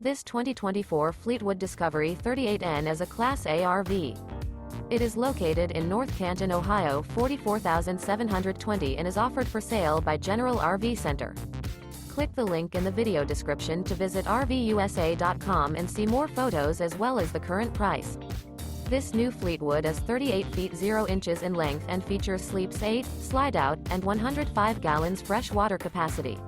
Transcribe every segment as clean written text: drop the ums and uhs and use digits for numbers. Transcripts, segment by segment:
This 2024 Fleetwood Discovery 38N is a Class A RV. It is located in North Canton, Ohio 44,720 and is offered for sale by General RV Center. Click the link in the video description to visit RVUSA.com and see more photos as well as the current price. This new Fleetwood is 38 feet 0 inches in length and features sleeps 8, Slideout, and 105 gallons fresh water capacity.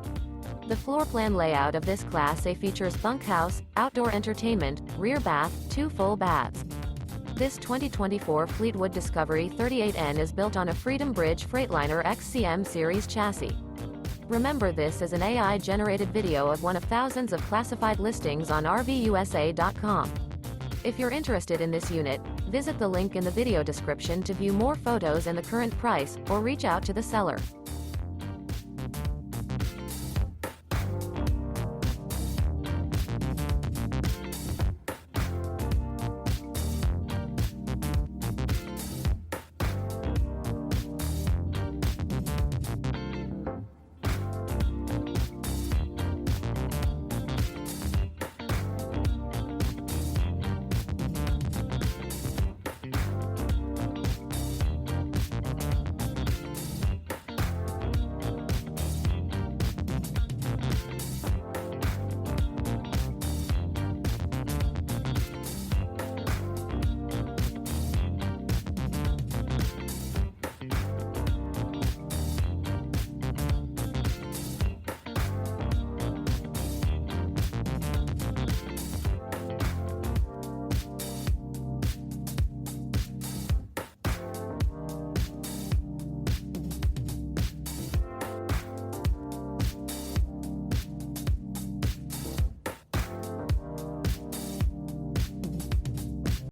The floor plan layout of this Class A features bunkhouse, outdoor entertainment, rear bath, 2 full baths. This 2024 Fleetwood Discovery 38N is built on a Freedom Bridge Freightliner XCM series chassis. Remember, this is an AI-generated video of one of thousands of classified listings on RVUSA.com. If you're interested in this unit, visit the link in the video description to view more photos and the current price, or reach out to the seller.